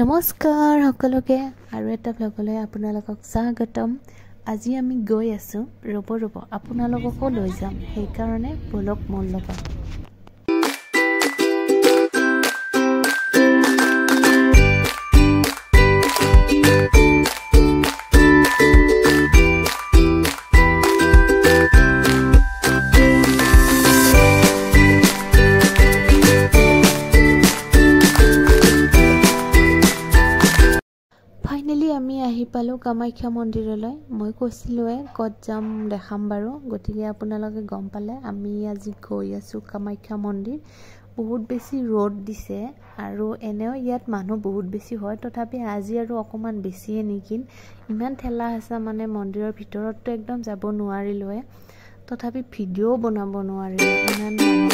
নমস্কাৰ সকলোকে আৰু এটা ব্লগলৈ আপোনালোকক স্বাগতম। আজি আমি গৈ আছো ৰব আপোনালোককো লৈ যাম, সেইকাৰণে ব্লগ মন লগা। ফাইনালি আমি আহি পালো কামাখ্যা মন্দিৰলৈ। মই কৈছিলোৱে ক'ত যাম দেখাম বাৰু, গতিকে আপোনালোকে গম পালে আমি আজি গৈ আছো কামাখ্যা মন্দিৰ। বহুত বেছি ৰ'দ দিছে আৰু এনেও ইয়াত মানুহ বহুত বেছি হয়, তথাপি আজি আৰু অকমান বেছিয়ে নেকি। ইমান ঠেলা হেঁচা, মানে মন্দিৰৰ ভিতৰততো একদম যাব নোৱাৰিলোৱে, তথাপি ভিডিঅ' বনাব নোৱাৰিলো, ইমান মানুহ।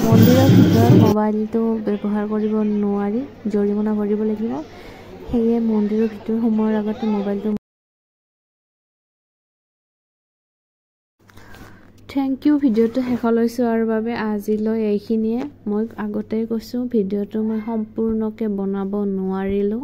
মন্দিৰৰ ভিতৰত মোবাইলটো ব্যৱহাৰ কৰিব নোৱাৰি, জৰিমনা ভৰিব লাগিব। সেয়ে মন্দিৰৰ ভিতৰত সোমোৱাৰ আগতে মোবাইলটো। থেংক ইউ ভিডিঅ'টো শেষলৈ চোৱাৰ বাবে। আজিলৈ এইখিনিয়ে। মই আগতেই কৈছোঁ ভিডিঅ'টো মই সম্পূৰ্ণকৈ বনাব নোৱাৰিলোঁ।